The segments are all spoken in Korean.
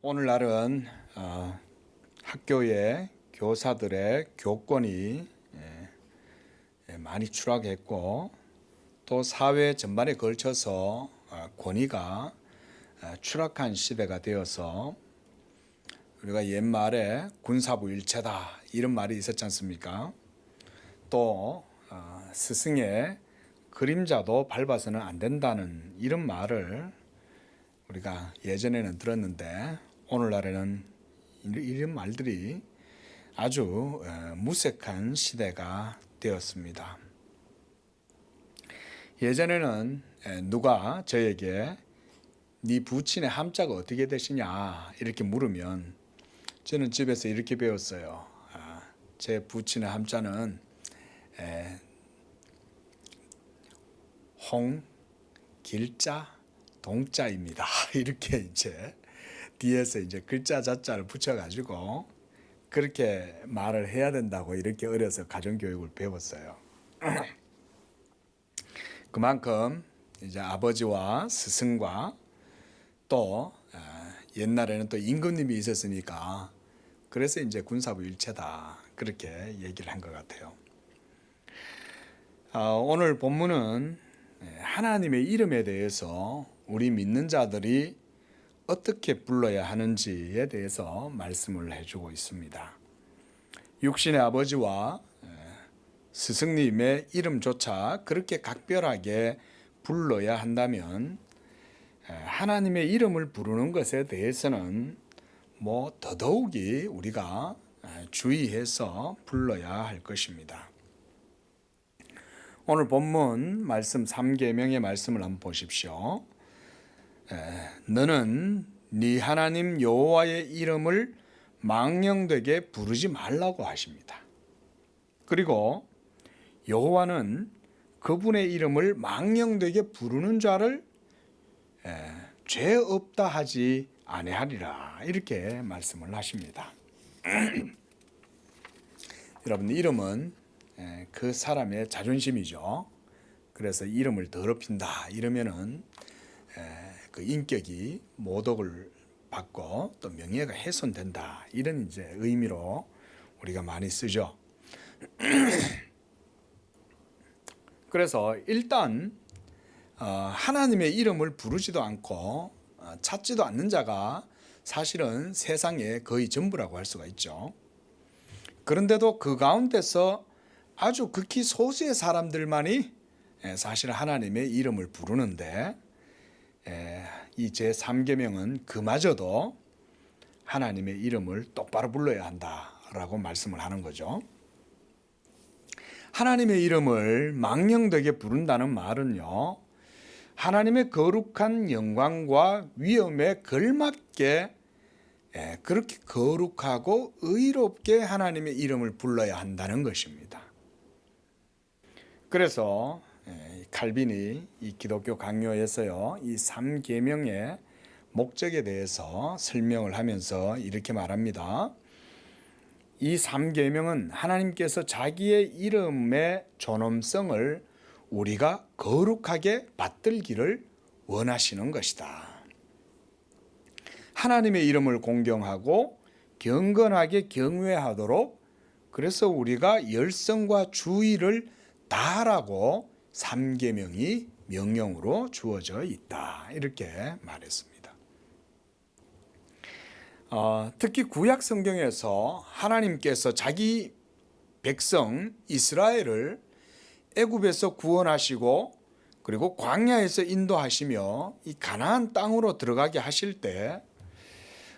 오늘날은 학교의 교사들의 교권이 많이 추락했고 또 사회 전반에 걸쳐서 권위가 추락한 시대가 되어서 우리가 옛말에 군사부 일체다 이런 말이 있었지 않습니까? 또 스승의 그림자도 밟아서는 안 된다는 이런 말을 우리가 예전에는 들었는데 오늘날에는 이런 말들이 아주 무색한 시대가 되었습니다. 예전에는 누가 저에게 네 부친의 함자가 어떻게 되시냐 이렇게 물으면 저는 집에서 이렇게 배웠어요. 제 부친의 함자는 홍, 길자, 동자입니다. 이렇게 이제 뒤에서 이제 글자 자자를 붙여가지고 그렇게 말을 해야 된다고 이렇게 어려서 가정교육을 배웠어요. 그만큼 이제 아버지와 스승과 또 옛날에는 또 임금님이 있었으니까 그래서 이제 군사부 일체다 그렇게 얘기를 한 것 같아요. 오늘 본문은 하나님의 이름에 대해서 우리 믿는 자들이 어떻게 불러야 하는지에 대해서 말씀을 해주고 있습니다. 육신의 아버지와 스승님의 이름조차 그렇게 각별하게 불러야 한다면 하나님의 이름을 부르는 것에 대해서는 더더욱이 우리가 주의해서 불러야 할 것입니다. 오늘 본문 말씀 3계명의 말씀을 한번 보십시오. 너는 네 하나님 여호와의 이름을 망령되게 부르지 말라고 하십니다. 그리고 여호와는 그분의 이름을 망령되게 부르는 자를 죄 없다 하지 아니하리라 이렇게 말씀을 하십니다. 여러분 이름은 그 사람의 자존심이죠. 그래서 이름을 더럽힌다 이러면은 그 인격이 모독을 받고 또 명예가 훼손된다 이런 이제 의미로 우리가 많이 쓰죠. 그래서 일단 하나님의 이름을 부르지도 않고 찾지도 않는 자가 사실은 세상의 거의 전부라고 할 수가 있죠. 그런데도 그 가운데서 아주 극히 소수의 사람들만이 사실 하나님의 이름을 부르는데 이 제3계명은 그마저도 하나님의 이름을 똑바로 불러야 한다라고 말씀을 하는 거죠. 하나님의 이름을 망령되게 부른다는 말은요, 하나님의 거룩한 영광과 위엄에 걸맞게 그렇게 거룩하고 의롭게 하나님의 이름을 불러야 한다는 것입니다. 그래서 칼빈이 이 기독교 강요에서요, 이 3계명의 목적에 대해서 설명을 하면서 이렇게 말합니다. 이 3계명은 하나님께서 자기의 이름의 존엄성을 우리가 거룩하게 받들기를 원하시는 것이다. 하나님의 이름을 공경하고 경건하게 경외하도록 그래서 우리가 열성과 주의를 다하라고 3계명이 명령으로 주어져 있다. 이렇게 말했습니다. 특히 구약 성경에서 하나님께서 자기 백성 이스라엘을 애굽에서 구원하시고 그리고 광야에서 인도하시며 이 가나안 땅으로 들어가게 하실 때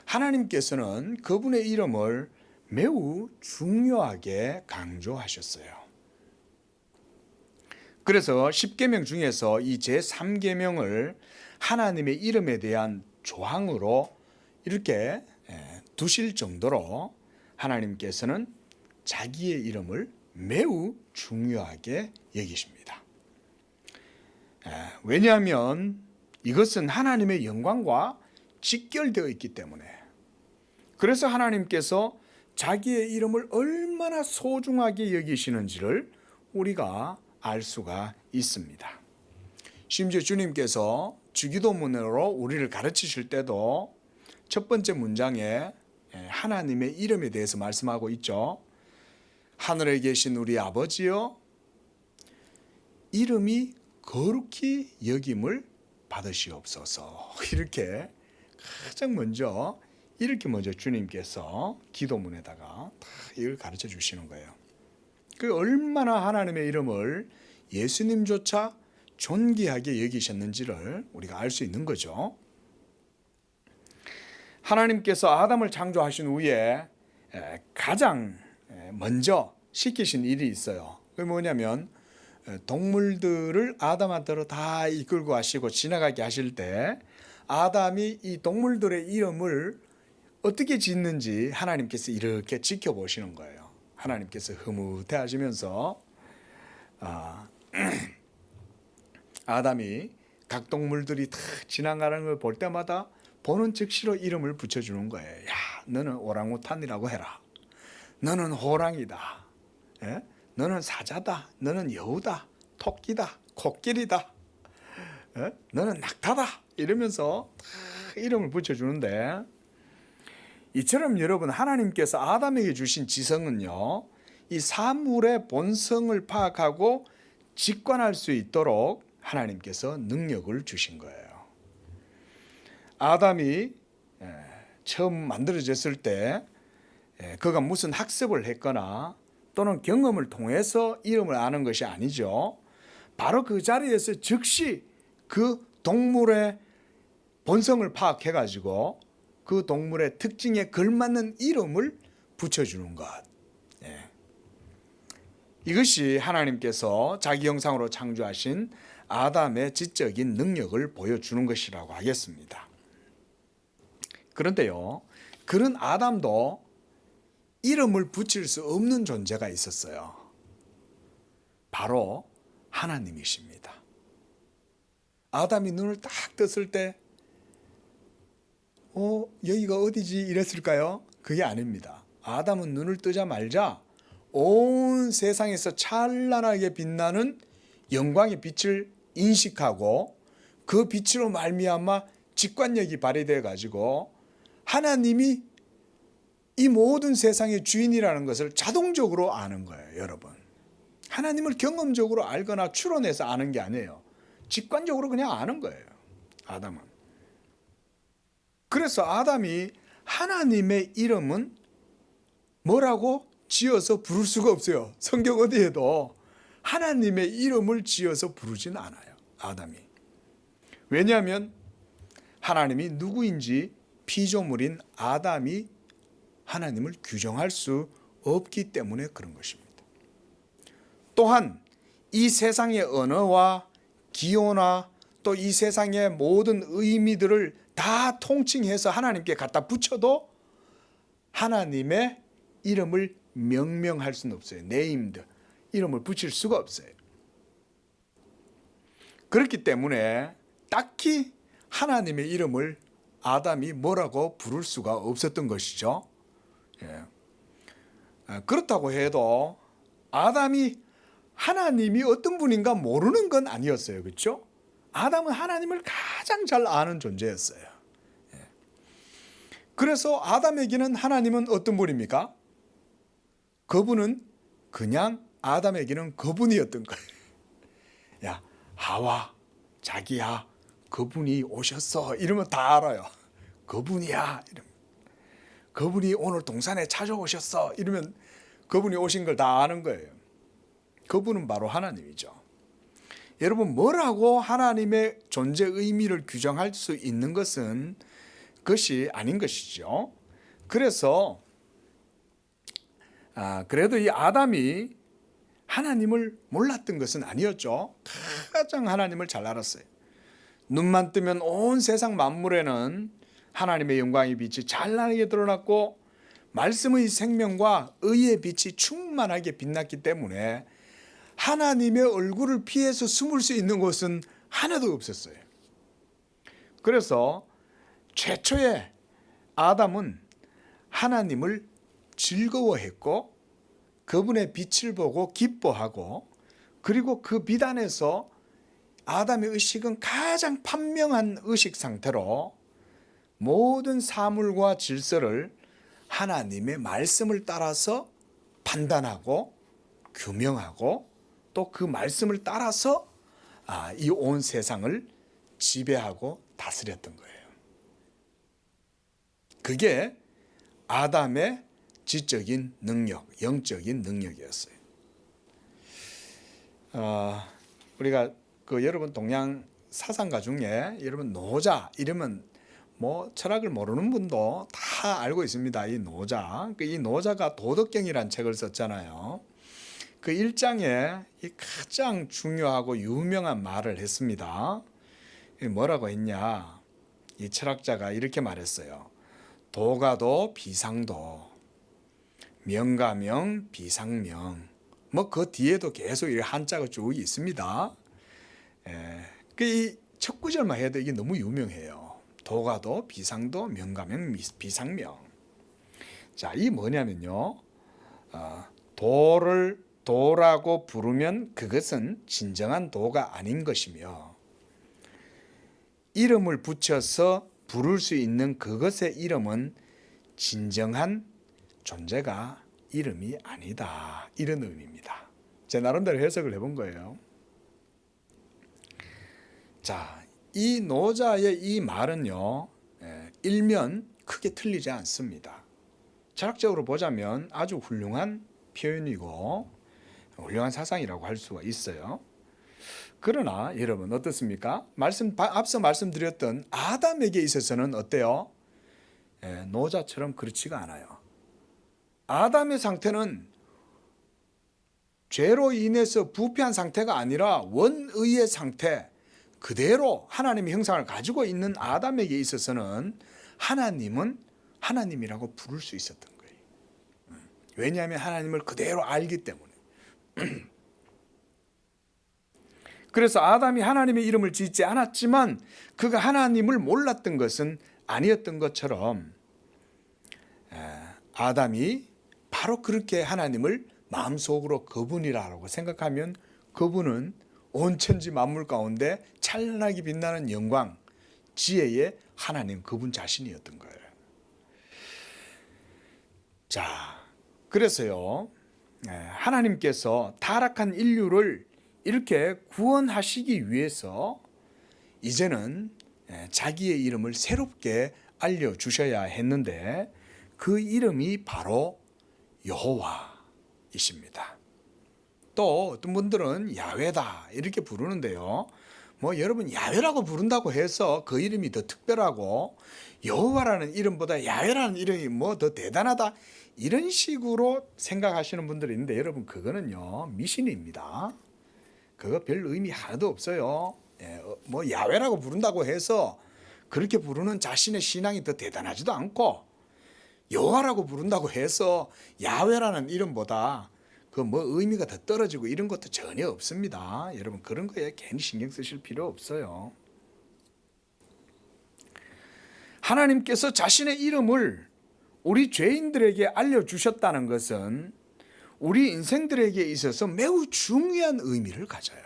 하나님께서는 그분의 이름을 매우 중요하게 강조하셨어요. 그래서 10계명 중에서 이 제3계명을 하나님의 이름에 대한 조항으로 이렇게 두실 정도로 하나님께서는 자기의 이름을 매우 중요하게 여기십니다. 왜냐하면 이것은 하나님의 영광과 직결되어 있기 때문에 그래서 하나님께서 자기의 이름을 얼마나 소중하게 여기시는지를 우리가 알 수가 있습니다. 심지어 주님께서 주기도문으로 우리를 가르치실 때도 첫 번째 문장에 하나님의 이름에 대해서 말씀하고 있죠. 하늘에 계신 우리 아버지여, 이름이 거룩히 여김을 받으시옵소서. 이렇게 가장 먼저 이렇게 먼저 주님께서 기도문에다가 다 이걸 가르쳐 주시는 거예요. 그 얼마나 하나님의 이름을 예수님조차 존귀하게 여기셨는지를 우리가 알 수 있는 거죠. 하나님께서 아담을 창조하신 후에 가장 먼저 시키신 일이 있어요. 그게 뭐냐면 동물들을 아담한테로 다 이끌고 가시고 지나가게 하실 때 아담이 이 동물들의 이름을 어떻게 짓는지 하나님께서 이렇게 지켜보시는 거예요. 하나님께서 흐뭇해 하시면서 아담이 각 동물들이 다 지나가는 걸 볼 때마다 보는 즉시로 이름을 붙여주는 거예요. 야, 너는 오랑우탄이라고 해라. 너는 호랑이다. 예? 너는 사자다. 너는 여우다. 토끼다. 코끼리다. 예? 너는 낙타다. 이러면서 다 이름을 붙여주는데, 이처럼 여러분, 하나님께서 아담에게 주신 지성은요, 이 사물의 본성을 파악하고 직관할 수 있도록 하나님께서 능력을 주신 거예요. 아담이 처음 만들어졌을 때 그가 무슨 학습을 했거나 또는 경험을 통해서 이름을 아는 것이 아니죠. 바로 그 자리에서 즉시 그 동물의 본성을 파악해가지고 그 동물의 특징에 걸맞는 이름을 붙여주는 것. 이것이 하나님께서 자기 형상으로 창조하신 아담의 지적인 능력을 보여주는 것이라고 하겠습니다. 그런데요, 그런 아담도 이름을 붙일 수 없는 존재가 있었어요. 바로 하나님이십니다. 아담이 눈을 딱 떴을 때 여기가 어디지 이랬을까요? 그게 아닙니다. 아담은 눈을 뜨자마자 온 세상에서 찬란하게 빛나는 영광의 빛을 인식하고 그 빛으로 말미암아 직관력이 발휘되어 가지고 하나님이 이 모든 세상의 주인이라는 것을 자동적으로 아는 거예요, 여러분. 하나님을 경험적으로 알거나 추론해서 아는 게 아니에요. 직관적으로 그냥 아는 거예요, 아담은. 그래서 아담이 하나님의 이름은 뭐라고 지어서 부를 수가 없어요. 성경 어디에도 하나님의 이름을 지어서 부르진 않아요, 아담이. 왜냐하면 하나님이 누구인지 피조물인 아담이 하나님을 규정할 수 없기 때문에 그런 것입니다. 또한 이 세상의 언어와 기호나 또 이 세상의 모든 의미들을 다 통칭해서 하나님께 갖다 붙여도 하나님의 이름을 명명할 수는 없어요. 네임드, 이름을 붙일 수가 없어요. 그렇기 때문에 딱히 하나님의 이름을 아담이 뭐라고 부를 수가 없었던 것이죠. 그렇다고 해도 아담이 하나님이 어떤 분인가 모르는 건 아니었어요. 그렇죠? 아담은 하나님을 가장 잘 아는 존재였어요. 그래서 아담에게는 하나님은 어떤 분입니까? 그분은 그냥 아담에게는 그분이었던 거예요. 야, 하와, 자기야, 그분이 오셨어. 이러면 다 알아요. 그분이야. 이러면. 그분이 오늘 동산에 찾아오셨어. 이러면 그분이 오신 걸 다 아는 거예요. 그분은 바로 하나님이죠. 여러분, 뭐라고 하나님의 존재 의미를 규정할 수 있는 것은 그것이 아닌 것이죠. 그래서 그래도 이 아담이 하나님을 몰랐던 것은 아니었죠. 가장 하나님을 잘 알았어요. 눈만 뜨면 온 세상 만물에는 하나님의 영광의 빛이 찬란하게 드러났고 말씀의 생명과 의의 빛이 충만하게 빛났기 때문에 하나님의 얼굴을 피해서 숨을 수 있는 곳은 하나도 없었어요. 그래서 최초의 아담은 하나님을 즐거워했고 그분의 빛을 보고 기뻐하고, 그리고 그 빛 안에서 아담의 의식은 가장 판명한 의식 상태로 모든 사물과 질서를 하나님의 말씀을 따라서 판단하고 규명하고 또 그 말씀을 따라서 이 온 세상을 지배하고 다스렸던 거예요. 그게 아담의 지적인 능력, 영적인 능력이었어요. 우리가 여러분 동양 사상가 중에 여러분 노자 이러면 뭐 철학을 모르는 분도 다 알고 있습니다. 이 노자. 이 노자가 도덕경이라는 책을 썼잖아요. 그 1장에 이 가장 중요하고 유명한 말을 했습니다. 뭐라고 했냐? 이 철학자가 이렇게 말했어요. 도가도 비상도, 명가명 비상명. 뭐 그 뒤에도 계속 이 한자가 쭉 있습니다. 이 첫 구절만 해도 이게 너무 유명해요. 도가도 비상도, 명가명 비상명. 자, 이 뭐냐면요. 도라고 부르면 그것은 진정한 도가 아닌 것이며, 이름을 붙여서 부를 수 있는 그것의 이름은 진정한 존재가 이름이 아니다. 이런 의미입니다. 제 나름대로 해석을 해본 거예요. 자, 이 노자의 이 말은요, 일면 크게 틀리지 않습니다. 철학적으로 보자면 아주 훌륭한 표현이고 훌륭한 사상이라고 할 수가 있어요. 그러나 여러분 어떻습니까? 앞서 말씀드렸던 아담에게 있어서는 어때요? 노자처럼 그렇지가 않아요. 아담의 상태는 죄로 인해서 부패한 상태가 아니라 원의의 상태, 그대로 하나님의 형상을 가지고 있는 아담에게 있어서는 하나님은 하나님이라고 부를 수 있었던 거예요. 왜냐하면 하나님을 그대로 알기 때문에. 그래서 아담이 하나님의 이름을 짓지 않았지만 그가 하나님을 몰랐던 것은 아니었던 것처럼 아담이 바로 그렇게 하나님을 마음속으로 그분이라고 생각하면 그분은 온 천지 만물 가운데 찬란하게 빛나는 영광, 지혜의 하나님 그분 자신이었던 거예요. 자, 그래서요, 하나님께서 타락한 인류를 이렇게 구원하시기 위해서 이제는 자기의 이름을 새롭게 알려주셔야 했는데 그 이름이 바로 여호와이십니다. 또 어떤 분들은 야훼다 이렇게 부르는데요. 뭐 여러분 야훼라고 부른다고 해서 그 이름이 더 특별하고 여호와라는 이름보다 야훼라는 이름이 뭐 더 대단하다 이런 식으로 생각하시는 분들이 있는데 여러분 그거는요 미신입니다. 그거 별 의미 하나도 없어요. 뭐 야훼라고 부른다고 해서 그렇게 부르는 자신의 신앙이 더 대단하지도 않고 여호와라고 부른다고 해서 야훼라는 이름보다 그 뭐 의미가 더 떨어지고 이런 것도 전혀 없습니다. 여러분 그런 거에 괜히 신경 쓰실 필요 없어요. 하나님께서 자신의 이름을 우리 죄인들에게 알려주셨다는 것은 우리 인생들에게 있어서 매우 중요한 의미를 가져요.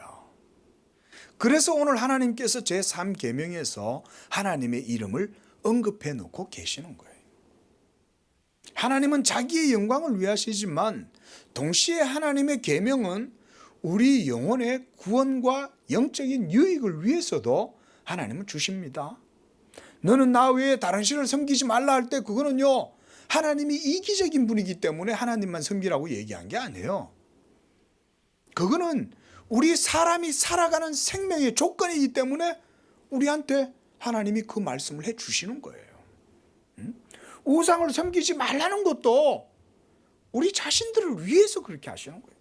그래서 오늘 하나님께서 제3계명에서 하나님의 이름을 언급해 놓고 계시는 거예요. 하나님은 자기의 영광을 위하시지만 동시에 하나님의 계명은 우리 영혼의 구원과 영적인 유익을 위해서도 하나님은 주십니다. 너는 나 외에 다른 신을 섬기지 말라 할 때 그거는요 하나님이 이기적인 분이기 때문에 하나님만 섬기라고 얘기한 게 아니에요. 그거는 우리 사람이 살아가는 생명의 조건이기 때문에 우리한테 하나님이 그 말씀을 해 주시는 거예요. 우상을 섬기지 말라는 것도 우리 자신들을 위해서 그렇게 하시는 거예요.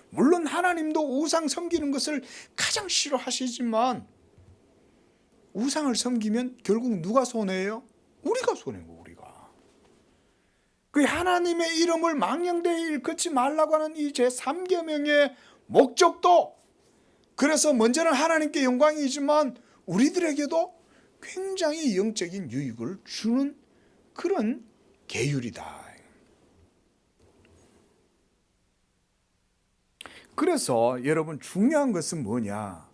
물론 하나님도 우상 섬기는 것을 가장 싫어하시지만 우상을 섬기면 결국 누가 손해예요? 우리가 손해고 우리가. 그 하나님의 이름을 망령되이 일컫지 말라고 하는 이 제3계명의 목적도 그래서 먼저는 하나님께 영광이지만 우리들에게도 굉장히 영적인 유익을 주는 그런 계율이다. 그래서 여러분 중요한 것은 뭐냐?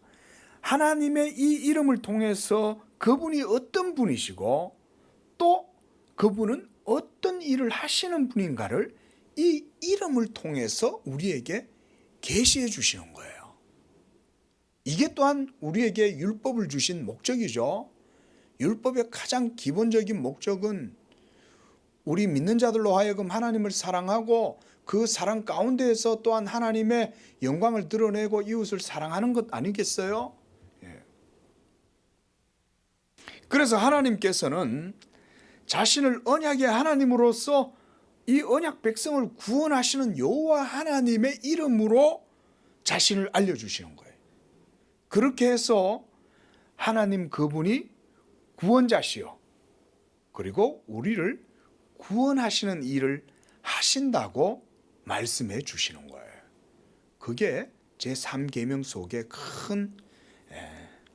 하나님의 이 이름을 통해서 그분이 어떤 분이시고 또 그분은 어떤 일을 하시는 분인가를 이 이름을 통해서 우리에게 계시해 주시는 거예요. 이게 또한 우리에게 율법을 주신 목적이죠. 율법의 가장 기본적인 목적은 우리 믿는 자들로 하여금 하나님을 사랑하고 그 사랑 가운데에서 또한 하나님의 영광을 드러내고 이웃을 사랑하는 것 아니겠어요? 그래서 하나님께서는 자신을 언약의 하나님으로서 이 언약 백성을 구원하시는 여호와 하나님의 이름으로 자신을 알려주시는 거예요. 그렇게 해서 하나님 그분이 구원자시요, 그리고 우리를 구원하시는 일을 하신다고 말씀해 주시는 거예요. 그게 제3계명 속의 큰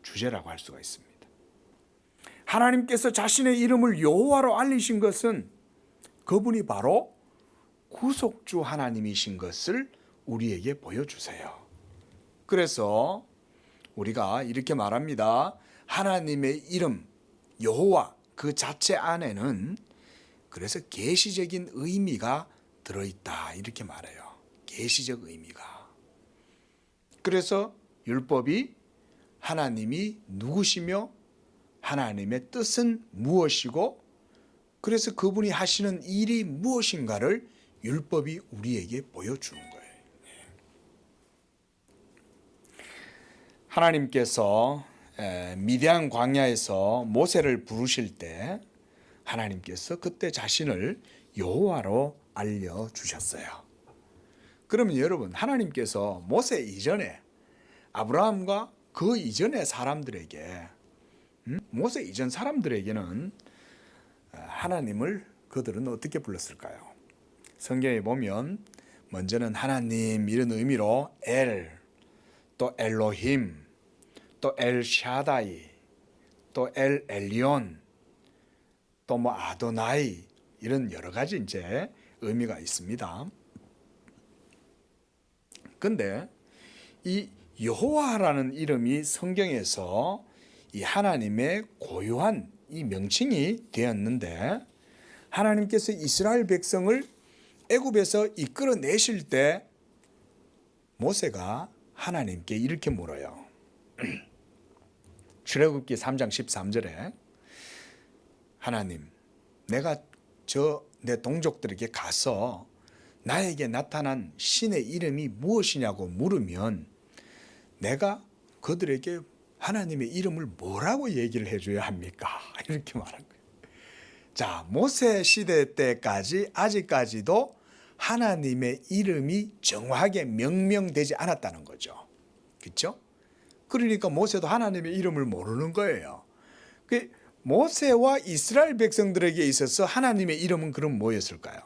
주제라고 할 수가 있습니다. 하나님께서 자신의 이름을 여호와로 알리신 것은 그분이 바로 구속주 하나님이신 것을 우리에게 보여주세요. 그래서 우리가 이렇게 말합니다. 하나님의 이름 여호와 그 자체 안에는 그래서 계시적인 의미가 들어있다 이렇게 말해요. 계시적 의미가. 그래서 율법이 하나님이 누구시며 하나님의 뜻은 무엇이고 그래서 그분이 하시는 일이 무엇인가를 율법이 우리에게 보여주는 거예요. 하나님께서 미디안 광야에서 모세를 부르실 때 하나님께서 그때 자신을 여호와로 알려주셨어요. 그러면 여러분, 하나님께서 모세 이전에 아브라함과 그 이전의 사람들에게 모세 이전 사람들에게는 하나님을 그들은 어떻게 불렀을까요? 성경에 보면 먼저는 하나님 이런 의미로 엘, 또 엘로힘, 또 엘샤다이, 또 엘 엘리온, 또 뭐 아도나이 이런 여러 가지 이제 의미가 있습니다. 근데 이 여호와라는 이름이 성경에서 이 하나님의 고유한 이 명칭이 되었는데 하나님께서 이스라엘 백성을 애굽에서 이끌어내실 때 모세가 하나님께 이렇게 물어요. 출애굽기 3장 13절에 하나님, 내가 내 동족들에게 가서 나에게 나타난 신의 이름이 무엇이냐고 물으면 내가 그들에게 하나님의 이름을 뭐라고 얘기를 해줘야 합니까? 이렇게 말한 거예요. 자, 모세 시대 때까지 아직까지도 하나님의 이름이 정확하게 명명되지 않았다는 거죠. 그렇죠? 그러니까 모세도 하나님의 이름을 모르는 거예요. 모세와 이스라엘 백성들에게 있어서 하나님의 이름은 그럼 뭐였을까요?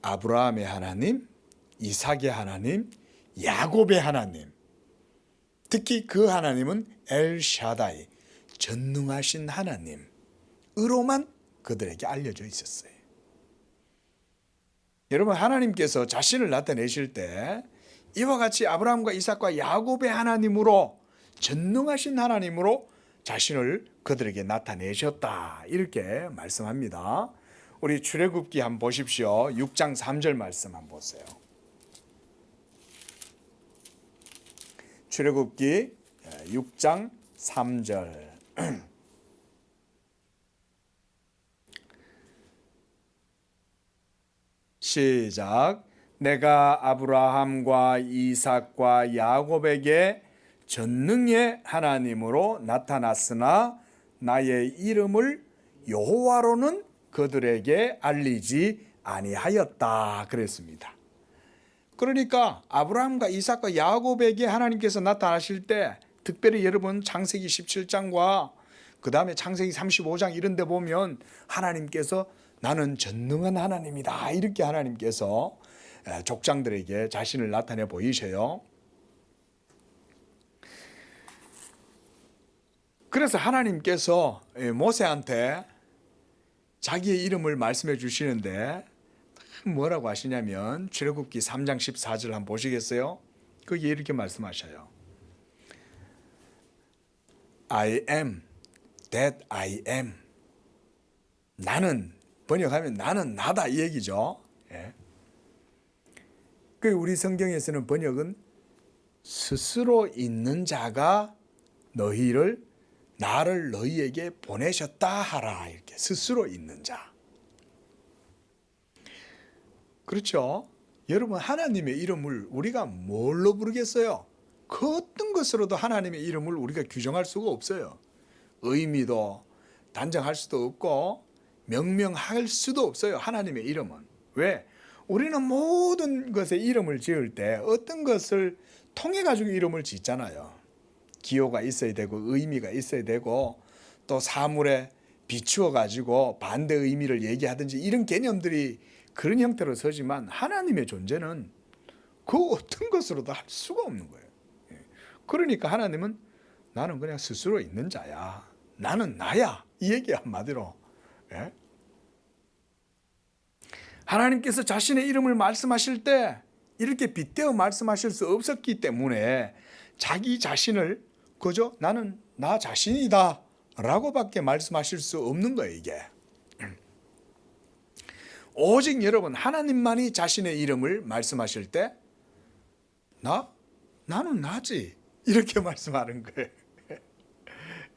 아브라함의 하나님, 이삭의 하나님, 야곱의 하나님. 특히 그 하나님은 엘샤다이, 전능하신 하나님으로만 그들에게 알려져 있었어요. 여러분, 하나님께서 자신을 나타내실 때 이와 같이 아브라함과 이삭과 야곱의 하나님으로, 전능하신 하나님으로 자신을 그들에게 나타내셨다 이렇게 말씀합니다. 우리 출애굽기 한번 보십시오. 6장 3절 말씀 한번 보세요. 출애굽기 6장 3절. 시작. 내가 아브라함과 이삭과 야곱에게 전능의 하나님으로 나타났으나 나의 이름을 여호와로는 그들에게 알리지 아니하였다 그랬습니다. 그러니까 아브라함과 이삭과 야곱에게 하나님께서 나타나실 때 특별히 여러분 창세기 17장과 그 다음에 창세기 35장 이런 데 보면 하나님께서 나는 전능한 하나님이다 이렇게 하나님께서 족장들에게 자신을 나타내 보이셔요. 그래서 하나님께서 모세한테 자기의 이름을 말씀해 주시는데 뭐라고 하시냐면 출애굽기 3장 14절 한번 보시겠어요? 거기에 이렇게 말씀하셔요. I am that I am. 나는, 번역하면 나는 나다 이 얘기죠. 예. 그 우리 성경에서는 번역은 스스로 있는 자가 나를 너희에게 보내셨다 하라. 이렇게 스스로 있는 자. 그렇죠? 여러분, 하나님의 이름을 우리가 뭘로 부르겠어요? 그 어떤 것으로도 하나님의 이름을 우리가 규정할 수가 없어요. 의미도 단정할 수도 없고 명명할 수도 없어요. 하나님의 이름은. 왜? 우리는 모든 것에 이름을 지을 때 어떤 것을 통해 가지고 이름을 짓잖아요. 기호가 있어야 되고 의미가 있어야 되고 또 사물에 비추어 가지고 반대 의미를 얘기하든지 이런 개념들이 그런 형태로 서지만 하나님의 존재는 그 어떤 것으로도 할 수가 없는 거예요. 그러니까 하나님은 나는 그냥 스스로 있는 자야. 나는 나야. 이 얘기 한마디로. 예? 하나님께서 자신의 이름을 말씀하실 때 이렇게 빗대어 말씀하실 수 없었기 때문에 자기 자신을 그저 나는 나 자신이다 라고밖에 말씀하실 수 없는 거예요. 이게 오직 여러분 하나님만이 자신의 이름을 말씀하실 때 나는 나지 이렇게 말씀하는 거예요.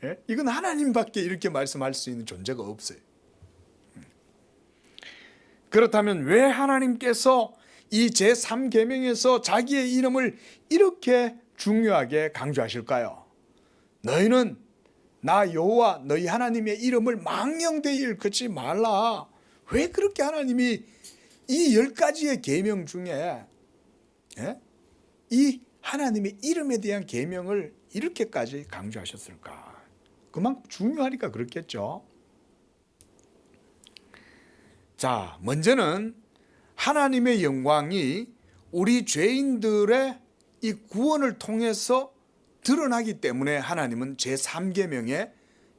예? 이건 하나님밖에 이렇게 말씀할 수 있는 존재가 없어요. 그렇다면 왜 하나님께서 이 제3계명에서 자기의 이름을 이렇게 중요하게 강조하실까요? 너희는 나 여호와 너희 하나님의 이름을 망령되이 일컫지 말라. 왜 그렇게 하나님이 이 10가지의 계명 중에 이 하나님의 이름에 대한 계명을 이렇게까지 강조하셨을까? 그만큼 중요하니까 그렇겠죠. 자, 먼저는 하나님의 영광이 우리 죄인들의 이 구원을 통해서 드러나기 때문에 하나님은 제3계명에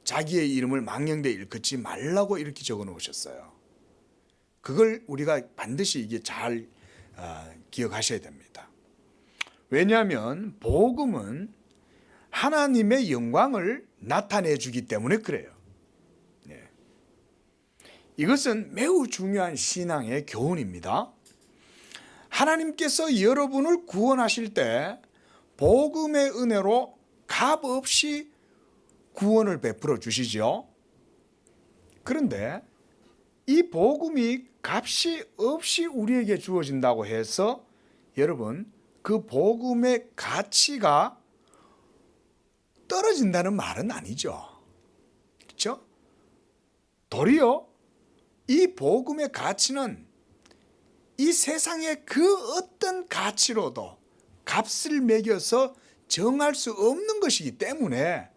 자기의 이름을 망령되이 일컫지 말라고 이렇게 적어 놓으셨어요. 그걸 우리가 반드시 이게 잘 기억하셔야 됩니다. 왜냐하면 복음은 하나님의 영광을 나타내 주기 때문에 그래요. 이것은 매우 중요한 신앙의 교훈입니다. 하나님께서 여러분을 구원하실 때 복음의 은혜로 값없이 구원을 베풀어 주시죠. 그런데 이 복음이 값이 없이 우리에게 주어진다고 해서 여러분 그 복음의 가치가 떨어진다는 말은 아니죠. 그렇죠? 도리어 이 복음의 가치는 이 세상의 그 어떤 가치로도 값을 매겨서 정할 수 없는 것이기 때문에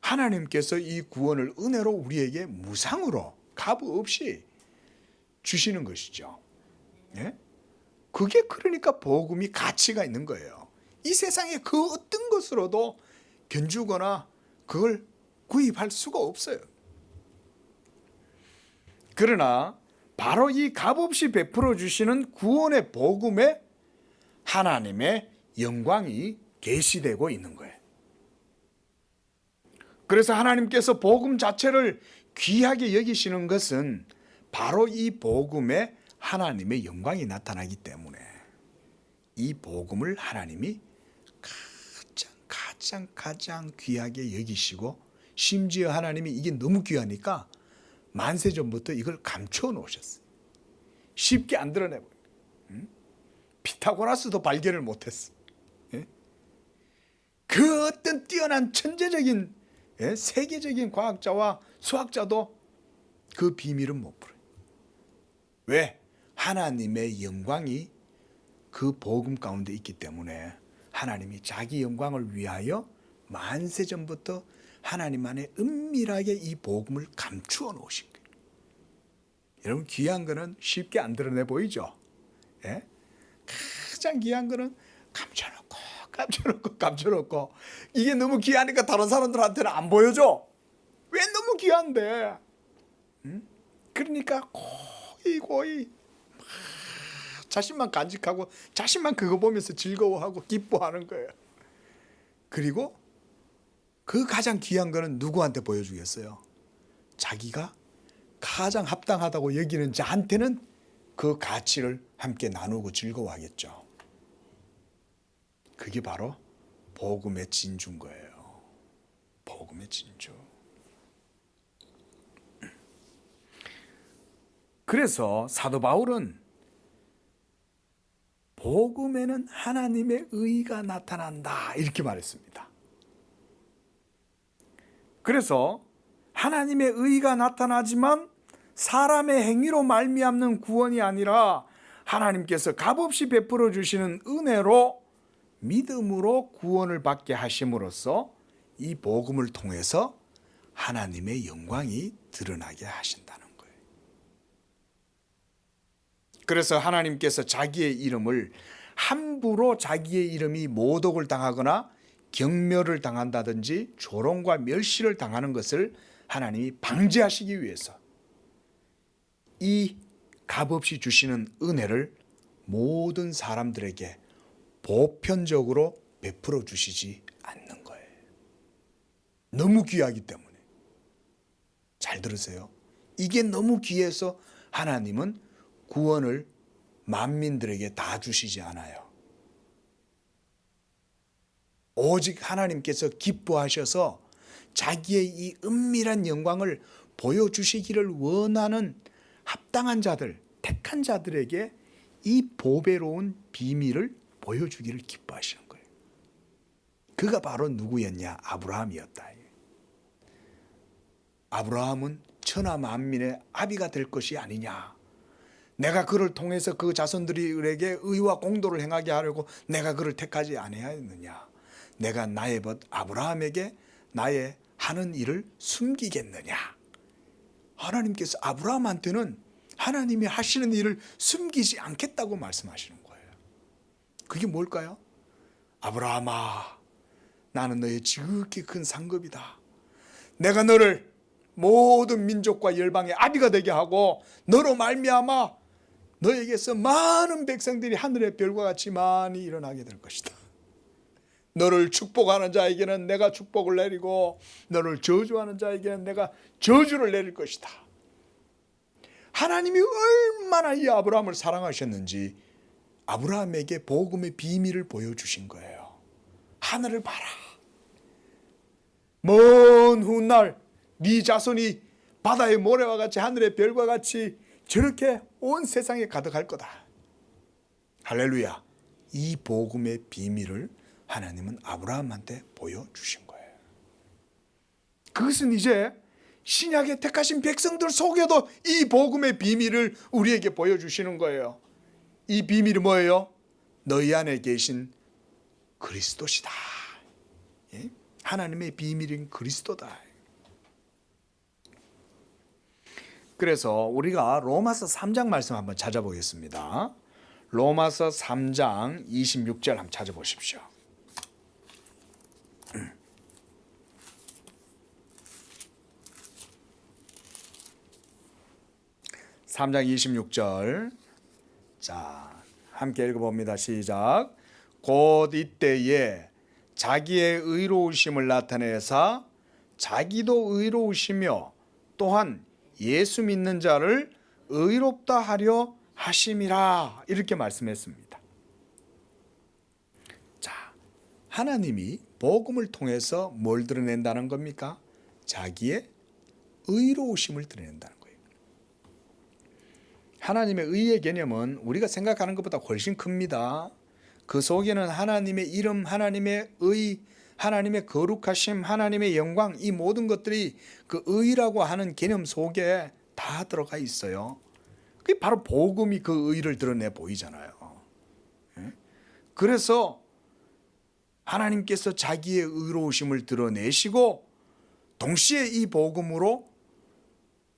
하나님께서 이 구원을 은혜로 우리에게 무상으로 값 없이 주시는 것이죠. 예? 그게 그러니까 복음이 가치가 있는 거예요. 이 세상의 그 어떤 것으로도 견주거나 그걸 구입할 수가 없어요. 그러나 바로 이 값없이 베풀어 주시는 구원의 복음에 하나님의 영광이 계시되고 있는 거예요. 그래서 하나님께서 복음 자체를 귀하게 여기시는 것은 바로 이 복음에 하나님의 영광이 나타나기 때문에 이 복음을 하나님이 가장 귀하게 여기시고 심지어 하나님이 이게 너무 귀하니까 만세 전부터 이걸 감춰 놓으셨어요. 쉽게 안 드러내버려요. 피타고라스도 발견을 못했어. 그 어떤 뛰어난 천재적인 세계적인 과학자와 수학자도 그 비밀은 못 풀어요. 왜? 하나님의 영광이 그 복음 가운데 있기 때문에 하나님이 자기 영광을 위하여 만세 전부터 하나님 안에 은밀하게 이 복음을 감추어 놓으신 거예요. 여러분 귀한 거는 쉽게 안 드러내 보이죠? 예? 가장 귀한 거는 감춰놓고 이게 너무 귀하니까 다른 사람들한테는 안 보여줘. 왜 너무 귀한데? 그러니까 고이 자신만 간직하고 자신만 그거 보면서 즐거워하고 기뻐하는 거예요. 그리고 그 가장 귀한 거는 누구한테 보여주겠어요? 자기가 가장 합당하다고 여기는 자한테는 그 가치를 함께 나누고 즐거워하겠죠. 그게 바로 복음의 진주인 거예요. 복음의 진주. 그래서 사도 바울은 복음에는 하나님의 의가 나타난다 이렇게 말했습니다. 그래서 하나님의 의가 나타나지만 사람의 행위로 말미암는 구원이 아니라 하나님께서 값없이 베풀어 주시는 은혜로 믿음으로 구원을 받게 하심으로써 이 복음을 통해서 하나님의 영광이 드러나게 하신다는 거예요. 그래서 하나님께서 자기의 이름을 함부로 자기의 이름이 모독을 당하거나 경멸을 당한다든지 조롱과 멸시를 당하는 것을 하나님이 방지하시기 위해서 이 값없이 주시는 은혜를 모든 사람들에게 보편적으로 베풀어 주시지 않는 거예요. 너무 귀하기 때문에. 잘 들으세요. 이게 너무 귀해서 하나님은 구원을 만민들에게 다 주시지 않아요. 오직 하나님께서 기뻐하셔서 자기의 이 은밀한 영광을 보여주시기를 원하는 합당한 자들, 택한 자들에게 이 보배로운 비밀을 보여주기를 기뻐하시는 거예요. 그가 바로 누구였냐? 아브라함이었다. 아브라함은 천하 만민의 아비가 될 것이 아니냐. 내가 그를 통해서 그 자손들에게 의와 공도를 행하게 하려고 내가 그를 택하지 아니하였느냐. 내가 나의 벗 아브라함에게 나의 하는 일을 숨기겠느냐. 하나님께서 아브라함한테는 하나님이 하시는 일을 숨기지 않겠다고 말씀하시는 거예요. 그게 뭘까요? 아브라함아, 나는 너의 지극히 큰 상급이다. 내가 너를 모든 민족과 열방의 아비가 되게 하고 너로 말미암아 너에게서 많은 백성들이 하늘의 별과 같이 많이 일어나게 될 것이다. 너를 축복하는 자에게는 내가 축복을 내리고 너를 저주하는 자에게는 내가 저주를 내릴 것이다. 하나님이 얼마나 이 아브라함을 사랑하셨는지 아브라함에게 복음의 비밀을 보여주신 거예요. 하늘을 봐라. 먼 훗날 네 자손이 바다의 모래와 같이 하늘의 별과 같이 저렇게 온 세상에 가득할 거다. 할렐루야. 이 복음의 비밀을 하나님은 아브라함한테 보여주신 거예요. 그것은 이제 신약의 택하신 백성들 속에도 이 복음의 비밀을 우리에게 보여주시는 거예요. 이 비밀이 뭐예요? 너희 안에 계신 그리스도시다. 예? 하나님의 비밀인 그리스도다. 그래서 우리가 로마서 3장 말씀 한번 찾아보겠습니다. 로마서 3장 26절 한번 찾아보십시오. 3장 26절. 자, 함께 읽어봅니다. 시작. 곧 이때에 자기의 의로우심을 나타내사 자기도 의로우시며 또한 예수 믿는 자를 의롭다 하려 하심이라. 이렇게 말씀했습니다. 자, 하나님이 복음을 통해서 뭘 드러낸다는 겁니까? 자기의 의로우심을 드러낸다는 거예요. 하나님의 의의 개념은 우리가 생각하는 것보다 훨씬 큽니다. 그 속에는 하나님의 이름, 하나님의 의, 하나님의 거룩하심, 하나님의 영광, 이 모든 것들이 그 의라고 하는 개념 속에 다 들어가 있어요. 그게 바로 복음이 그 의를 드러내 보이잖아요. 그래서 하나님께서 자기의 의로우심을 드러내시고 동시에 이 복음으로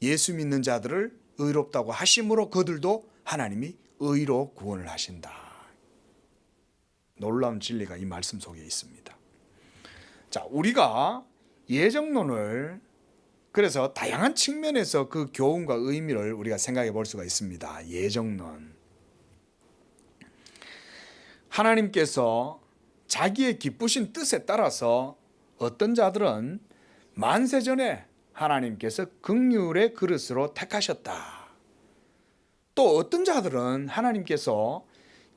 예수 믿는 자들을 의롭다고 하심으로 그들도 하나님이 의로 구원을 하신다. 놀라운 진리가 이 말씀 속에 있습니다. 자, 우리가 예정론을 그래서 다양한 측면에서 그 교훈과 의미를 우리가 생각해 볼 수가 있습니다. 예정론. 하나님께서 자기의 기쁘신 뜻에 따라서 어떤 자들은 만세전에 하나님께서 긍휼의 그릇으로 택하셨다. 또 어떤 자들은 하나님께서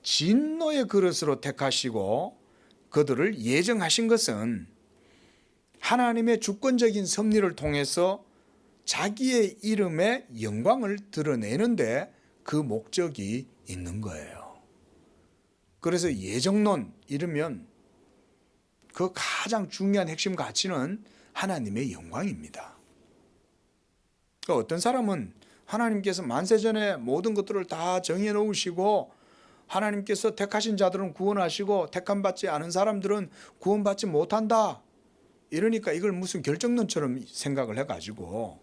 진노의 그릇으로 택하시고 그들을 예정하신 것은 하나님의 주권적인 섭리를 통해서 자기의 이름의 영광을 드러내는데 그 목적이 있는 거예요. 그래서 예정론 이르면 그 가장 중요한 핵심 가치는 하나님의 영광입니다. 그러니까 어떤 사람은 하나님께서 만세전에 모든 것들을 다 정해 놓으시고 하나님께서 택하신 자들은 구원하시고 택함받지 않은 사람들은 구원받지 못한다. 이러니까 이걸 무슨 결정론처럼 생각을 해가지고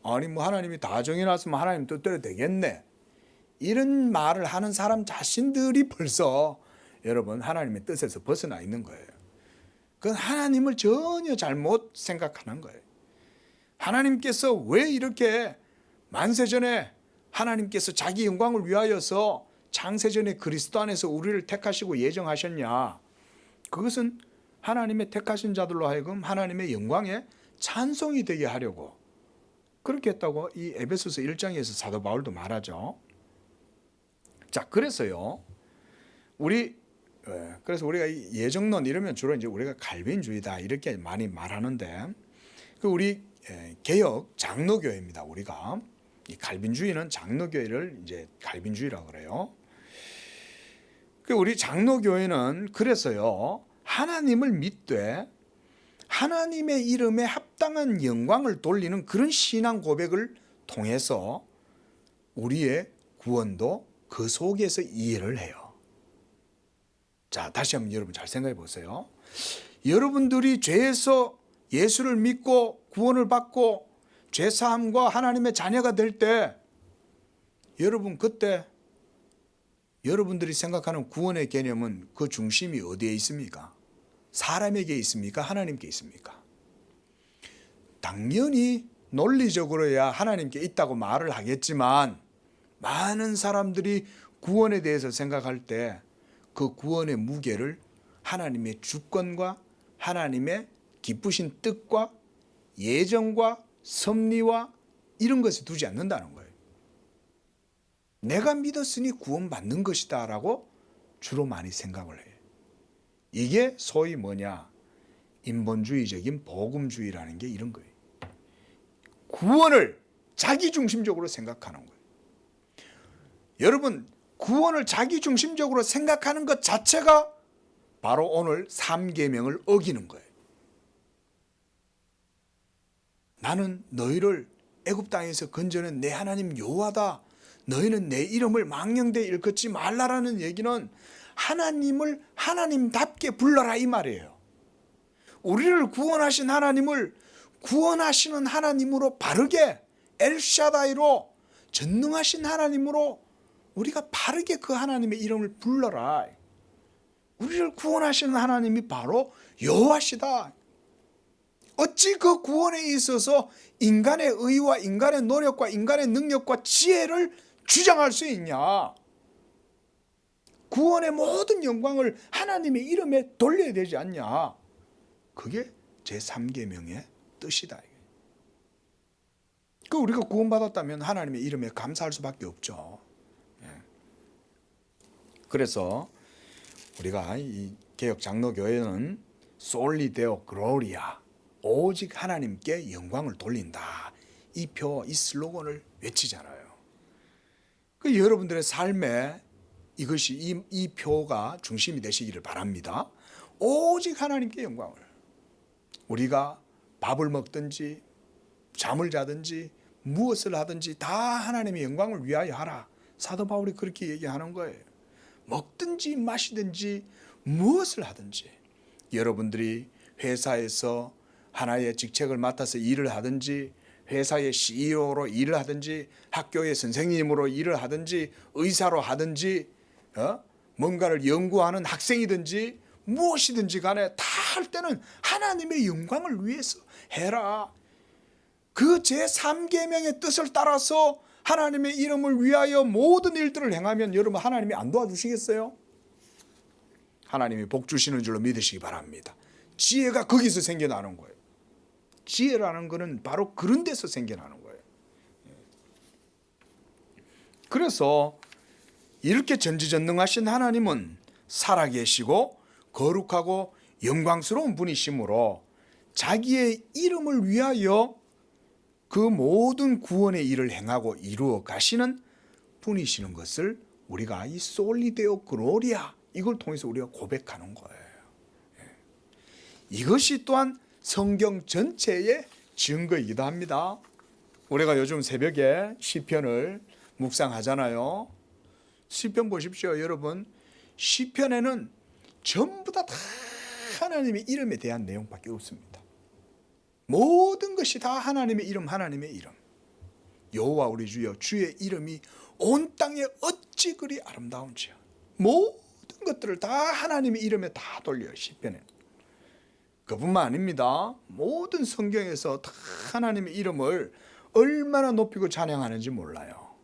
아니 뭐 하나님이 다 정해놨으면 하나님 뜻대로 되겠네. 이런 말을 하는 사람 자신들이 벌써 여러분 하나님의 뜻에서 벗어나 있는 거예요. 그건 하나님을 전혀 잘못 생각하는 거예요. 하나님께서 왜 이렇게 만세전에 하나님께서 자기 영광을 위하여서 창세전에 그리스도 안에서 우리를 택하시고 예정하셨냐. 그것은 하나님의 택하신 자들로 하여금 하나님의 영광에 찬송이 되게 하려고 그렇게 했다고 이 에베소서 1장에서 사도 바울도 말하죠. 자, 그래서요. 그래서 우리가 예정론 이러면 주로 이제 우리가 갈빈주의다 이렇게 많이 말하는데 그 우리 개혁 장로교회입니다. 우리가 이 갈빈주의는 장로교회를 이제 갈빈주의라고 그래요. 그 우리 장로교회는 그래서요. 하나님을 믿되 하나님의 이름에 합당한 영광을 돌리는 그런 신앙 고백을 통해서 우리의 구원도 그 속에서 이해를 해요. 자, 다시 한번 여러분 잘 생각해 보세요. 여러분들이 죄에서 예수를 믿고 구원을 받고 죄사함과 하나님의 자녀가 될 때 여러분 그때 여러분들이 생각하는 구원의 개념은 그 중심이 어디에 있습니까? 사람에게 있습니까? 하나님께 있습니까? 당연히 논리적으로야 하나님께 있다고 말을 하겠지만 많은 사람들이 구원에 대해서 생각할 때 그 구원의 무게를 하나님의 주권과 하나님의 기쁘신 뜻과 예정과 섭리와 이런 것에 두지 않는다는 거예요. 내가 믿었으니 구원받는 것이다 라고 주로 많이 생각을 해요. 이게 소위 뭐냐? 인본주의적인 복음주의라는 게 이런 거예요. 구원을 자기중심적으로 생각하는 거예요. 여러분, 구원을 자기중심적으로 생각하는 것 자체가 바로 오늘 3계명을 어기는 거예요. 나는 너희를 애굽 땅에서 건져낸 내 하나님 여호와다. 너희는 내 이름을 망령되이 일컫지 말라라는 얘기는 하나님을 하나님답게 불러라 이 말이에요. 우리를 구원하신 하나님을 구원하시는 하나님으로 바르게 엘샤다이로 전능하신 하나님으로 우리가 바르게 그 하나님의 이름을 불러라. 우리를 구원하시는 하나님이 바로 여호와시다. 어찌 그 구원에 있어서 인간의 의와 인간의 노력과 인간의 능력과 지혜를 주장할 수 있냐? 구원의 모든 영광을 하나님의 이름에 돌려야 되지 않냐? 그게 제3계명의 뜻이다. 그 우리가 구원받았다면 하나님의 이름에 감사할 수밖에 없죠. 그래서 우리가 이 개혁 장로교회는 솔리 데오 글로리아 오직 하나님께 영광을 돌린다. 이 슬로건을 외치잖아요. 그 여러분들의 삶에 이것이 이 표가 중심이 되시기를 바랍니다. 오직 하나님께 영광을. 우리가 밥을 먹든지 잠을 자든지 무엇을 하든지 다 하나님의 영광을 위하여 하라. 사도 바울이 그렇게 얘기하는 거예요. 먹든지 마시든지 무엇을 하든지 여러분들이 회사에서 하나의 직책을 맡아서 일을 하든지 회사의 CEO로 일을 하든지 학교의 선생님으로 일을 하든지 의사로 하든지 뭔가를 연구하는 학생이든지 무엇이든지 간에 다 할 때는 하나님의 영광을 위해서 해라. 그 제3계명의 뜻을 따라서 하나님의 이름을 위하여 모든 일들을 행하면 여러분 하나님이 안 도와주시겠어요? 하나님이 복 주시는 줄로 믿으시기 바랍니다. 지혜가 거기서 생겨나는 거예요. 지혜라는 거는 바로 그런 데서 생겨나는 거예요. 그래서 이렇게 전지전능하신 하나님은 살아계시고 거룩하고 영광스러운 분이시므로 자기의 이름을 위하여 그 모든 구원의 일을 행하고 이루어 가시는 분이시는 것을 우리가 이 솔리데오 글로리아 이걸 통해서 우리가 고백하는 거예요. 이것이 또한 성경 전체의 증거이기도 합니다. 우리가 요즘 새벽에 시편을 묵상하잖아요. 시편 보십시오, 여러분. 시편에는 전부 다 하나님의 이름에 대한 내용밖에 없습니다. 모든 것이 다 하나님의 이름, 하나님의 이름. 여호와 우리 주여, 주의 이름이 온 땅에 어찌 그리 아름다운지요. 모든 것들을 다 하나님의 이름에 다 돌려요, 시편에. 그뿐만 아닙니다. 모든 성경에서 다 하나님의 이름을 얼마나 높이고 찬양하는지 몰라요.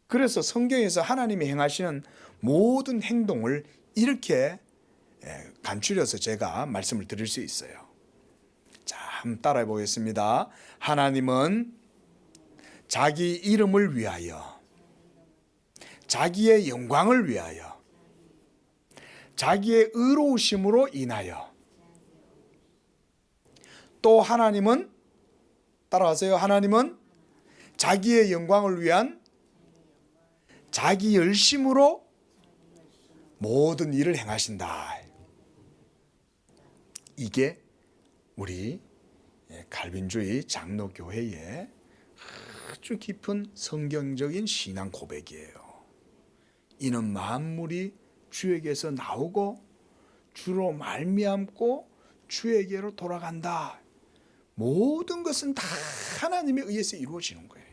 그래서 성경에서 하나님이 행하시는 모든 행동을 이렇게 간추려서 제가 말씀을 드릴 수 있어요. 자, 한번 따라해 보겠습니다. 하나님은 자기 이름을 위하여, 자기의 영광을 위하여, 자기의 의로우심으로 인하여, 또 하나님은, 따라하세요. 하나님은 자기의 영광을 위한 자기 열심으로 모든 일을 행하신다. 이게 우리 갈빈주의 장로교회의 아주 깊은 성경적인 신앙 고백이에요. 이는 만물이 주에게서 나오고 주로 말미암고 주에게로 돌아간다. 모든 것은 다 하나님에 의해서 이루어지는 거예요.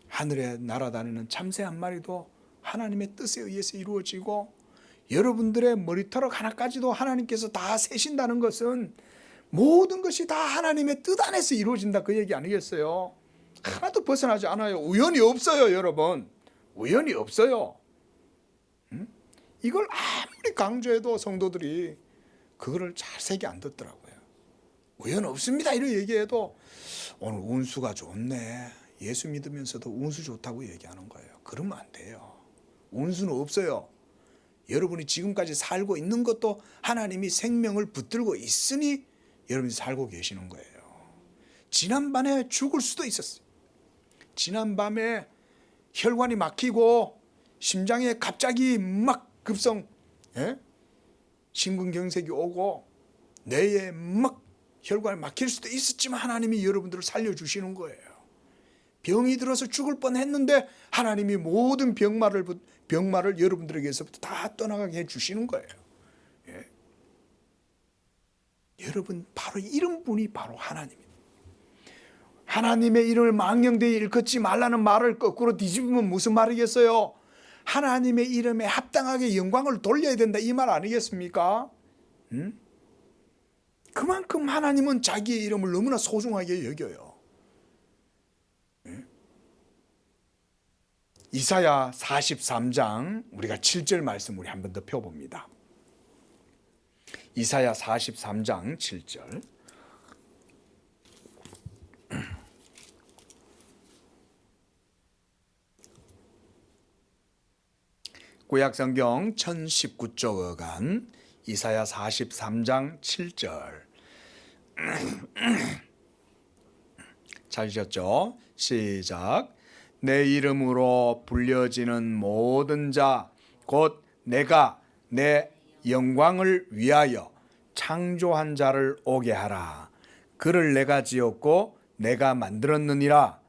하늘에 날아다니는 참새 한 마리도 하나님의 뜻에 의해서 이루어지고, 여러분들의 머리털 하나까지도 하나님께서 다 세신다는 것은 모든 것이 다 하나님의 뜻 안에서 이루어진다, 그 얘기 아니겠어요? 하나도 벗어나지 않아요. 우연이 없어요, 여러분. 우연이 없어요. 이걸 아무리 강조해도 성도들이 그거를 자세히 안 듣더라고요. 우연 없습니다 이렇게 얘기해도 오늘 운수가 좋네, 예수 믿으면서도 운수 좋다고 얘기하는 거예요. 그러면 안 돼요. 운수는 없어요. 여러분이 지금까지 살고 있는 것도 하나님이 생명을 붙들고 있으니 여러분이 살고 계시는 거예요. 지난밤에 죽을 수도 있었어요. 지난밤에 혈관이 막히고 심장에 갑자기 막 급성 심근경색이 오고 뇌에 막 혈관이 막힐 수도 있었지만 하나님이 여러분들을 살려주시는 거예요. 병이 들어서 죽을 뻔했는데 하나님이 모든 병마를 여러분들에게서부터 다 떠나가게 해주시는 거예요. 예. 여러분, 바로 이런 분이 바로 하나님입니다. 하나님의 이름을 망령되이 일컫지 말라는 말을 거꾸로 뒤집으면 무슨 말이겠어요? 하나님의 이름에 합당하게 영광을 돌려야 된다, 이 말 아니겠습니까? 그만큼 하나님은 자기의 이름을 너무나 소중하게 여겨요. 이사야 43장 우리가 7절 말씀 우리 한 번 더 펴봅니다. 이사야 43장 7절. 구약성경 1019쪽 어간 이사야 43장 7절. 찾으셨죠? 시작. 내 이름으로 불려지는 모든 자 곧 내가 내 영광을 위하여 창조한 자를 오게 하라. 그를 내가 지었고 내가 만들었느니라.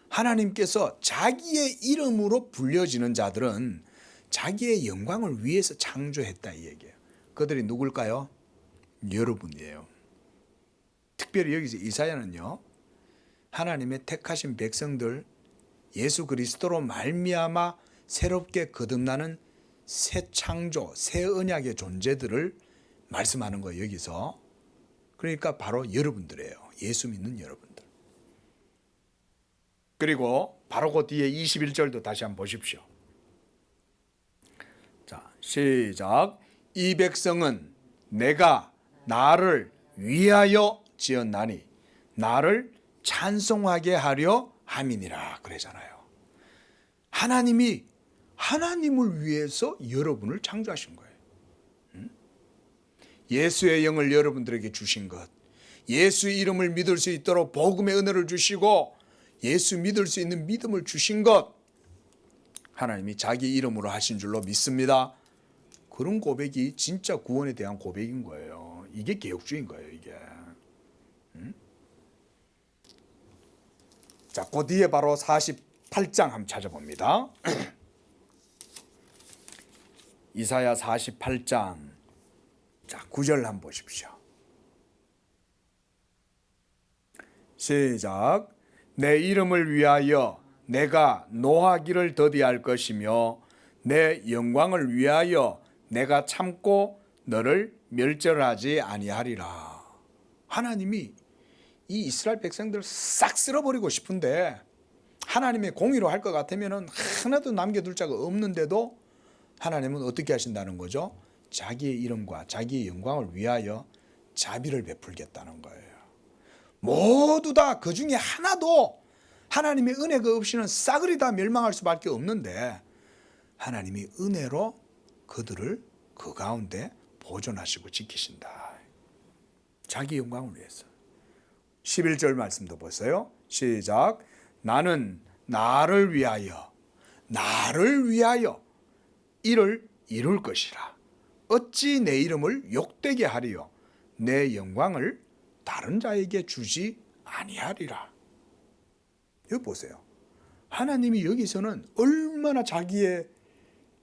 하나님께서 자기의 이름으로 불려지는 자들은 자기의 영광을 위해서 창조했다, 이 얘기예요. 그들이 누굴까요? 여러분이에요. 특별히 여기서 이사야는요, 하나님의 택하신 백성들, 예수 그리스도로 말미암아 새롭게 거듭나는 새 창조, 새 언약의 존재들을 말씀하는 거예요, 여기서. 그러니까 바로 여러분들이에요. 예수 믿는 여러분들. 그리고 바로 그 뒤에 21절도 다시 한번 보십시오. 자, 시작. 이 백성은 내가 나를 위하여 지었나니 나를 찬송하게 하려 함이니라 그러잖아요. 하나님이 하나님을 위해서 여러분을 창조하신 거예요. 예수의 영을 여러분들에게 주신 것, 예수의 이름을 믿을 수 있도록 복음의 은혜를 주시고 예수 믿을 수 있는 믿음을 주신 것, 하나님이 자기 이름으로 하신 줄로 믿습니다. 그런 고백이 진짜 구원에 대한 고백인 거예요. 이게 개혁주의인 거예요, 이게. 자, 그 뒤에 바로 48장 한번 찾아봅니다. 이사야 48장. 자, 9절 한번 보십시오. 시작. 내 이름을 위하여 내가 노하기를 더디할 것이며 내 영광을 위하여 내가 참고 너를 멸절하지 아니하리라. 하나님이 이 이스라엘 백성들을 싹 쓸어버리고 싶은데 하나님의 공의로 할 것 같으면 하나도 남겨둘 자가 없는데도 하나님은 어떻게 하신다는 거죠? 자기의 이름과 자기의 영광을 위하여 자비를 베풀겠다는 거예요. 모두 다 그 중에 하나도 하나님의 은혜가 없이는 싸그리 다 멸망할 수밖에 없는데 하나님이 은혜로 그들을 그 가운데 보존하시고 지키신다. 자기 영광을 위해서. 11절 말씀도 보세요. 시작. 나는 나를 위하여 이를 이룰 것이라. 어찌 내 이름을 욕되게 하리요 내 영광을 다른 자에게 주지 아니하리라. 여기 보세요. 하나님이 여기서는 얼마나 자기의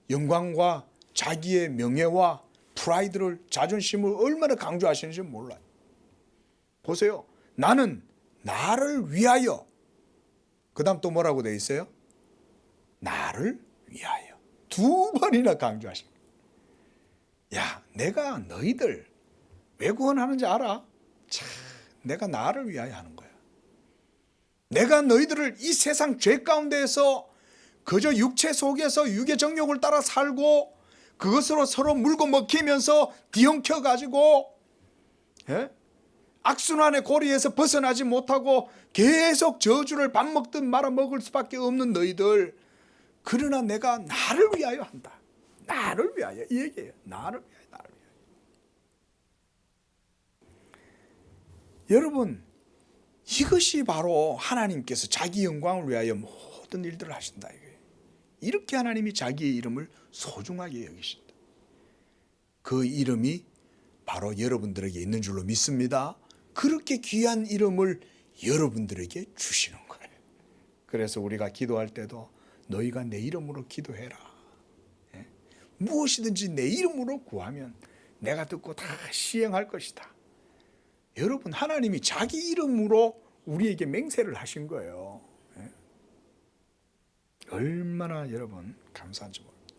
영광과 자기의 명예와 프라이드를, 자존심을 얼마나 강조하시는지 몰라요. 보세요. 나는 나를 위하여. 그 다음 또 뭐라고 되어 있어요? 나를 위하여. 두 번이나 강조하신 거예요. 야, 내가 너희들 왜 구원하는지 알아? 참, 내가 나를 위하여 하는 거야. 내가 너희들을 이 세상 죄 가운데에서 그저 육체 속에서 육의 정욕을 따라 살고 그것으로 서로 물고 먹히면서 뒤엉켜 가지고 악순환의 고리에서 벗어나지 못하고 계속 저주를 밥 먹듯 말아 먹을 수밖에 없는 너희들, 그러나 내가 나를 위하여 한다. 나를 위하여, 이 얘기예요. 나를 위하여, 나를 위하여. 여러분, 이것이 바로 하나님께서 자기 영광을 위하여 모든 일들을 하신다 이거예요. 이렇게 하나님이 자기의 이름을 소중하게 여기신다. 그 이름이 바로 여러분들에게 있는 줄로 믿습니다. 그렇게 귀한 이름을 여러분들에게 주시는 거예요. 그래서 우리가 기도할 때도 너희가 내 이름으로 기도해라. 무엇이든지 내 이름으로 구하면 내가 듣고 다 시행할 것이다. 여러분, 하나님이 자기 이름으로 우리에게 맹세를 하신 거예요. 얼마나 여러분 감사한지 모릅니다.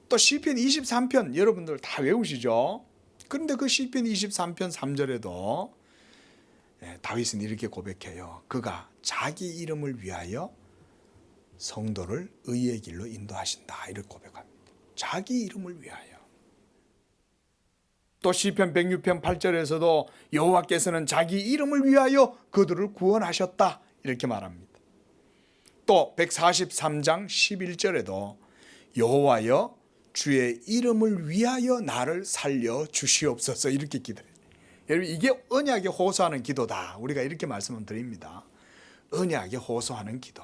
또 시편 23편 여러분들 다 외우시죠? 그런데 그 시편 23편 3절에도 다윗은 이렇게 고백해요. 그가 자기 이름을 위하여 성도를 의의 길로 인도하신다. 이렇게 고백합니다. 자기 이름을 위하여. 또 시편 106편 8절에서도 여호와께서는 자기 이름을 위하여 그들을 구원하셨다. 이렇게 말합니다. 또 143장 11절에도 여호와여 주의 이름을 위하여 나를 살려 주시옵소서 이렇게 기도해요. 여러분, 이게 언약에 호소하는 기도다. 우리가 이렇게 말씀을 드립니다. 언약에 호소하는 기도.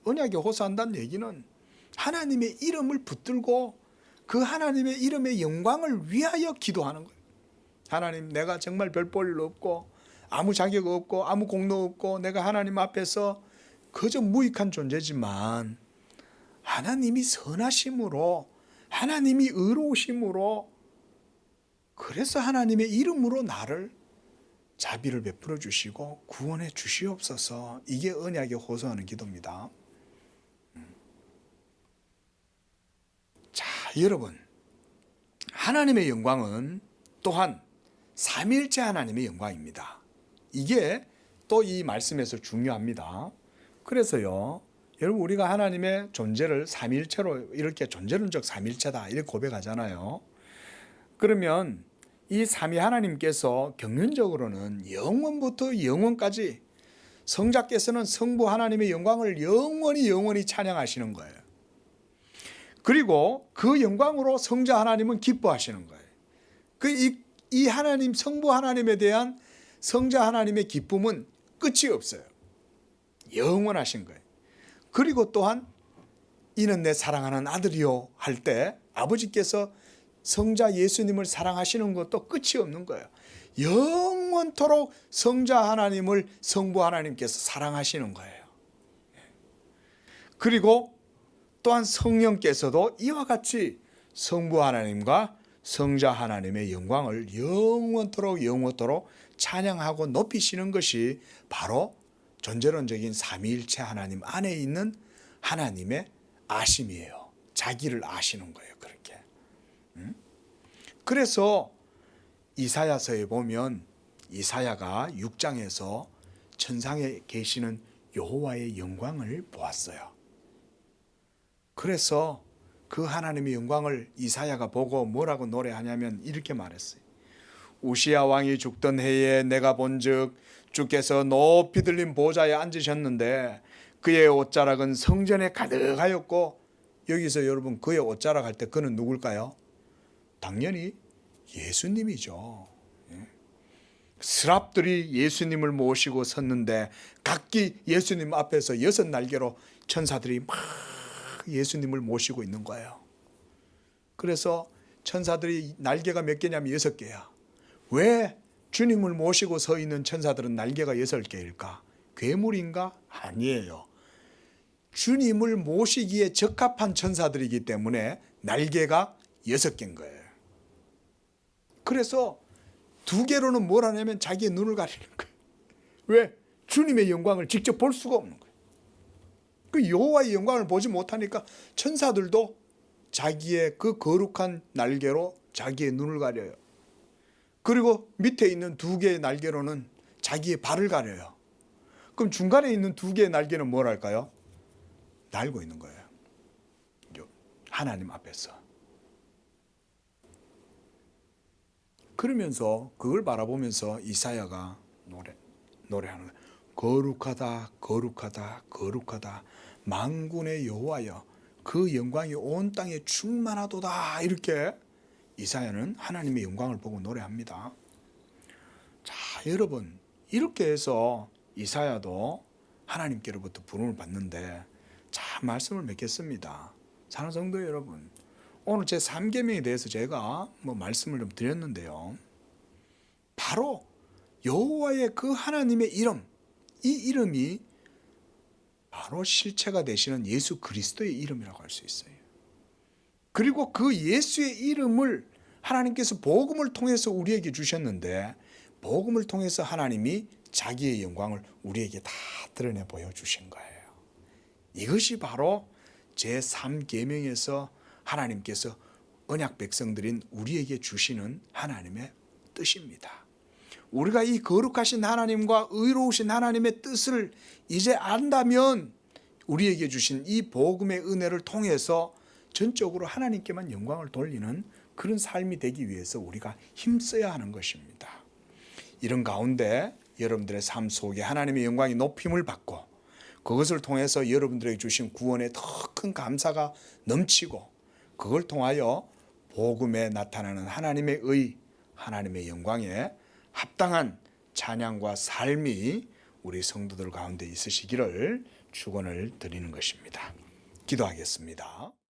언약에 호소한다는 얘기는 하나님의 이름을 붙들고 그 하나님의 이름의 영광을 위하여 기도하는 거예요. 하나님, 내가 정말 별 볼 일 없고 아무 자격 없고 아무 공로 없고 내가 하나님 앞에서 그저 무익한 존재지만 하나님이 선하심으로, 하나님이 의로우심으로, 그래서 하나님의 이름으로 나를 자비를 베풀어 주시고 구원해 주시옵소서. 이게 언약에 호소하는 기도입니다. 자, 여러분, 하나님의 영광은 또한 삼위일체 하나님의 영광입니다. 이게 또 이 말씀에서 중요합니다. 그래서요, 여러분, 우리가 하나님의 존재를 삼위일체로 이렇게 존재론적 삼위일체다 이렇게 고백하잖아요. 그러면 이 삼위 하나님께서 경륜적으로는 영원부터 영원까지 성자께서는 성부 하나님의 영광을 영원히 찬양하시는 거예요. 그리고 그 영광으로 성자 하나님은 기뻐하시는 거예요. 이 하나님, 성부 하나님에 대한 성자 하나님의 기쁨은 끝이 없어요. 영원하신 거예요. 그리고 또한 이는 내 사랑하는 아들이요 할 때 아버지께서 성자 예수님을 사랑하시는 것도 끝이 없는 거예요. 영원토록 성자 하나님을 성부 하나님께서 사랑하시는 거예요. 그리고 또한 성령께서도 이와 같이 성부 하나님과 성자 하나님의 영광을 영원토록 찬양하고 높이시는 것이 바로 존재론적인 삼위일체 하나님 안에 있는 하나님의 아심이에요. 자기를 아시는 거예요. 그렇게. 그래서 이사야서에 보면 이사야가 6장에서 천상에 계시는 여호와의 영광을 보았어요. 그래서 그 하나님의 영광을 이사야가 보고 뭐라고 노래하냐면 이렇게 말했어요. 우시야 왕이 죽던 해에 내가 본즉 주께서 높이 들린 보좌에 앉으셨는데 그의 옷자락은 성전에 가득하였고, 여기서 여러분 그의 옷자락 할 때 그는 누굴까요? 당연히 예수님이죠. 스랍들이 예수님을 모시고 섰는데 각기 예수님 앞에서 6날개로 천사들이 막 예수님을 모시고 있는 거예요. 그래서 천사들이 날개가 몇 개냐면 6개야. 왜 주님을 모시고 서 있는 천사들은 날개가 6개일까? 괴물인가? 아니에요. 주님을 모시기에 적합한 천사들이기 때문에 날개가 6개인 거예요. 그래서 2개로는 뭘 하냐면 자기의 눈을 가리는 거예요. 왜? 주님의 영광을 직접 볼 수가 없는 거예요. 그 여호와의 영광을 보지 못하니까 천사들도 자기의 그 거룩한 날개로 자기의 눈을 가려요. 그리고 밑에 있는 2개의 날개로는 자기의 발을 가려요. 그럼 중간에 있는 2개의 날개는 뭘 할까요? 날고 있는 거예요. 하나님 앞에서. 그러면서 그걸 바라보면서 이사야가 노래하는 거예요. 거룩하다 거룩하다 거룩하다 만군의 여호와여 그 영광이 온 땅에 충만하도다. 이렇게 이사야는 하나님의 영광을 보고 노래합니다. 자, 여러분, 이렇게 해서 이사야도 하나님께로부터 부름을 받는데, 자, 말씀을 맺겠습니다. 사랑하는 성도 여러분, 오늘 제 3계명에 대해서 제가 말씀을 좀 드렸는데요. 바로 여호와의 그 하나님의 이름, 이 이름이 바로 실체가 되시는 예수 그리스도의 이름이라고 할 수 있어요. 그리고 그 예수의 이름을 하나님께서 복음을 통해서 우리에게 주셨는데, 복음을 통해서 하나님이 자기의 영광을 우리에게 다 드러내 보여주신 거예요. 이것이 바로 제3계명에서 하나님께서 언약 백성들인 우리에게 주시는 하나님의 뜻입니다. 우리가 이 거룩하신 하나님과 의로우신 하나님의 뜻을 이제 안다면 우리에게 주신 이 복음의 은혜를 통해서 전적으로 하나님께만 영광을 돌리는 그런 삶이 되기 위해서 우리가 힘써야 하는 것입니다. 이런 가운데 여러분들의 삶 속에 하나님의 영광이 높임을 받고 그것을 통해서 여러분들에게 주신 구원에 더 큰 감사가 넘치고 그걸 통하여 복음에 나타나는 하나님의 의, 하나님의 영광에 합당한 찬양과 삶이 우리 성도들 가운데 있으시기를 축원을 드리는 것입니다. 기도하겠습니다.